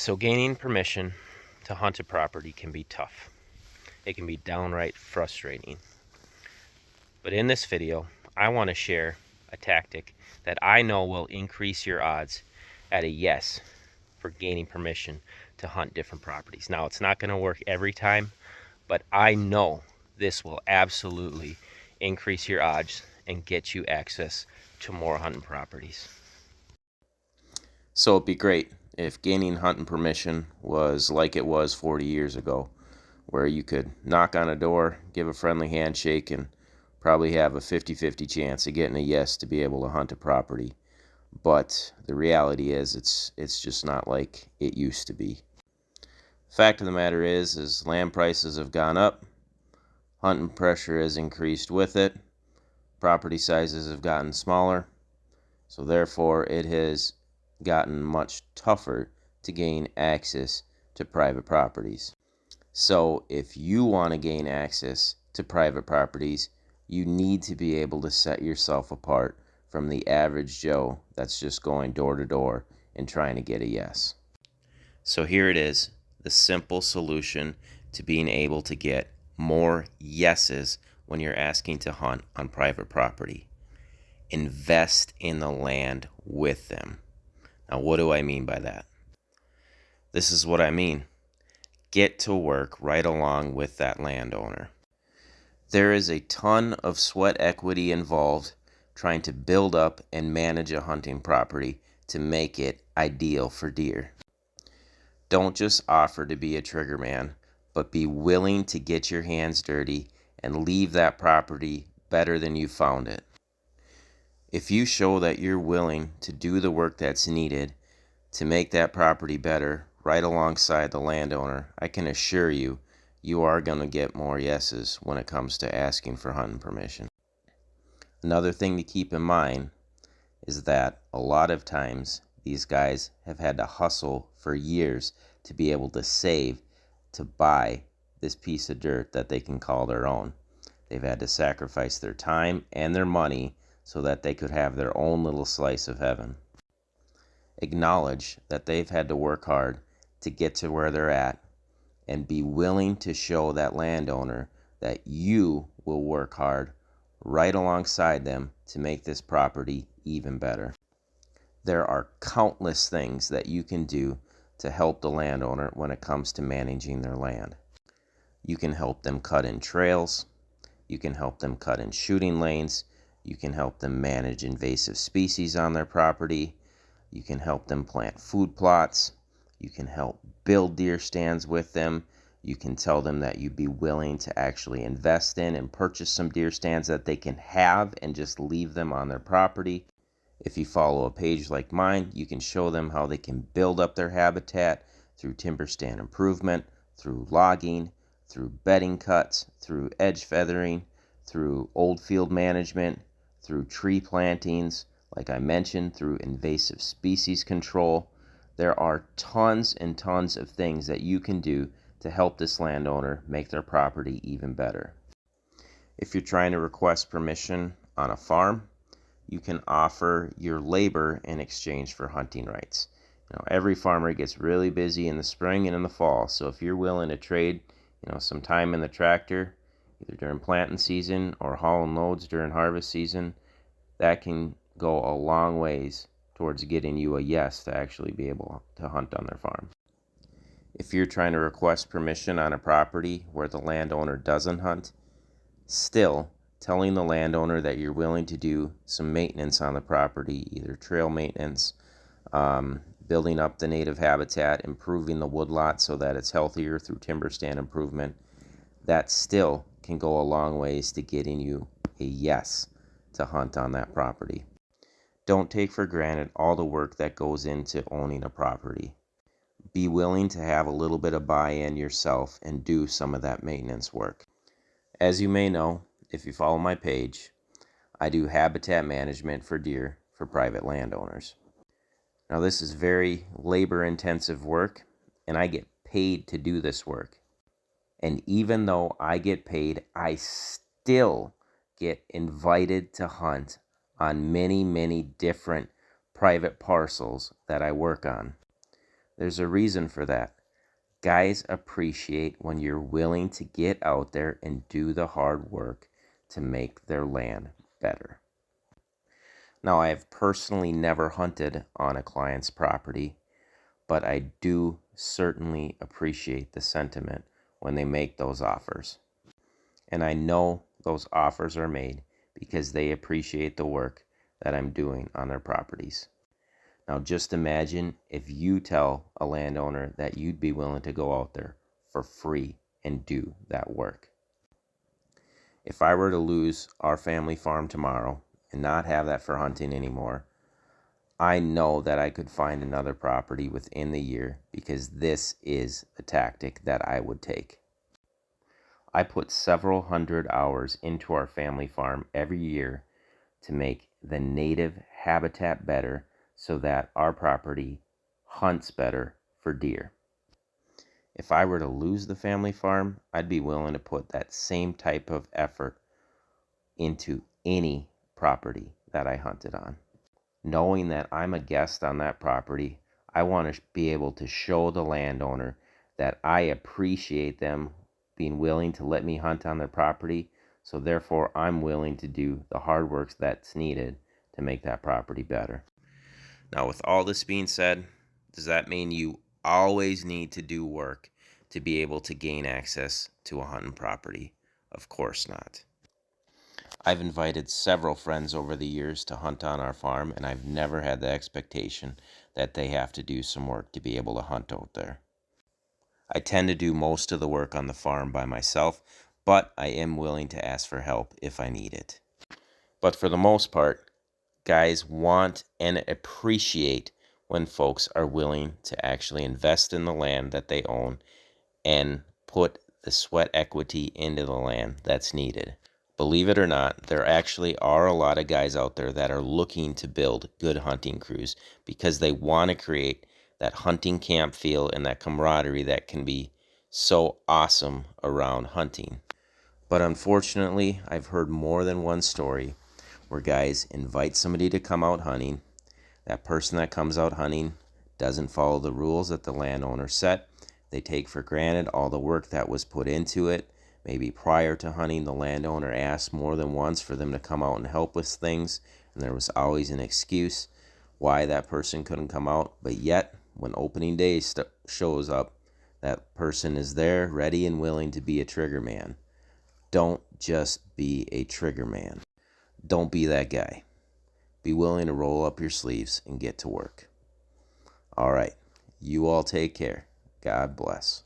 So gaining permission to hunt a property can be tough. It can be downright frustrating. But in this video, I want to share a tactic that I know will increase your odds at a yes for gaining permission to hunt different properties. Now, it's not going to work every time, but I know this will absolutely increase your odds and get you access to more hunting properties. So it'd be great if gaining hunting permission was like it was 40 years ago, where you could knock on a door, give a friendly handshake, and probably have a 50-50 chance of getting a yes to be able to hunt a property. But the reality is it's just not like it used to be. Fact of the matter is land prices have gone up, hunting pressure has increased with it, property sizes have gotten smaller, so therefore it has gotten much tougher to gain access to private properties. So if you want to gain access to private properties, you need to be able to set yourself apart from the average Joe that's just going door to door and trying to get a yes. So here it is, the simple solution to being able to get more yeses when you're asking to hunt on private property. Invest in the land with them. Now, what do I mean by that? This is what I mean. Get to work right along with that landowner. There is a ton of sweat equity involved trying to build up and manage a hunting property to make it ideal for deer. Don't just offer to be a trigger man, but be willing to get your hands dirty and leave that property better than you found it. If you show that you're willing to do the work that's needed to make that property better right alongside the landowner, I can assure you, you are going to get more yeses when it comes to asking for hunting permission. Another thing to keep in mind is that a lot of times these guys have had to hustle for years to be able to save to buy this piece of dirt that they can call their own. They've had to sacrifice their time and their money so that they could have their own little slice of heaven. Acknowledge that they've had to work hard to get to where they're at and be willing to show that landowner that you will work hard right alongside them to make this property even better. There are countless things that you can do to help the landowner when it comes to managing their land. You can help them cut in trails. You can help them cut in shooting lanes. You can help them manage invasive species on their property. You can help them plant food plots. You can help build deer stands with them. You can tell them that you'd be willing to actually invest in and purchase some deer stands that they can have and just leave them on their property. If you follow a page like mine, you can show them how they can build up their habitat through timber stand improvement, through logging, through bedding cuts, through edge feathering, through old field management, through tree plantings, like I mentioned, through invasive species control. There are tons and tons of things that you can do to help this landowner make their property even better. If you're trying to request permission on a farm, you can offer your labor in exchange for hunting rights. Every farmer gets really busy in the spring and in the fall, so if you're willing to trade, some time in the tractor, either during planting season or hauling loads during harvest season, that can go a long ways towards getting you a yes to actually be able to hunt on their farm. If you're trying to request permission on a property where the landowner doesn't hunt, still telling the landowner that you're willing to do some maintenance on the property, either trail maintenance, building up the native habitat, improving the woodlot so that it's healthier through timber stand improvement, that still can go a long ways to getting you a yes to hunt on that property. Don't take for granted all the work that goes into owning a property. Be willing to have a little bit of buy-in yourself and do some of that maintenance work. As you may know, if you follow my page, I do habitat management for deer for private landowners. Now, this is very labor-intensive work, and I get paid to do this work. And even though I get paid, I still get invited to hunt on many, many different private parcels that I work on. There's a reason for that. Guys appreciate when you're willing to get out there and do the hard work to make their land better. Now, I have personally never hunted on a client's property, but I do certainly appreciate the sentiment when they make those offers. And I know those offers are made because they appreciate the work that I'm doing on their properties. Now, just imagine if you tell a landowner that you'd be willing to go out there for free and do that work. If I were to lose our family farm tomorrow and not have that for hunting anymore, I know that I could find another property within the year because this is the tactic that I would take. I put several hundred hours into our family farm every year to make the native habitat better so that our property hunts better for deer. If I were to lose the family farm, I'd be willing to put that same type of effort into any property that I hunted on. Knowing that I'm a guest on that property, I want to be able to show the landowner that I appreciate them being willing to let me hunt on their property, so therefore I'm willing to do the hard work that's needed to make that property better. Now, with all this being said, does that mean you always need to do work to be able to gain access to a hunting property? Of course not. I've invited several friends over the years to hunt on our farm, and I've never had the expectation that they have to do some work to be able to hunt out there. I tend to do most of the work on the farm by myself, but I am willing to ask for help if I need it. But for the most part, guys want and appreciate when folks are willing to actually invest in the land that they own and put the sweat equity into the land that's needed. Believe it or not, there actually are a lot of guys out there that are looking to build good hunting crews because they want to create that hunting camp feel and that camaraderie that can be so awesome around hunting. But unfortunately, I've heard more than one story where guys invite somebody to come out hunting. That person that comes out hunting doesn't follow the rules that the landowner set. They take for granted all the work that was put into it. Maybe prior to hunting, the landowner asked more than once for them to come out and help with things, and there was always an excuse why that person couldn't come out. But yet, when opening day shows up, that person is there, ready and willing to be a trigger man. Don't just be a trigger man. Don't be that guy. Be willing to roll up your sleeves and get to work. All right, you all take care. God bless.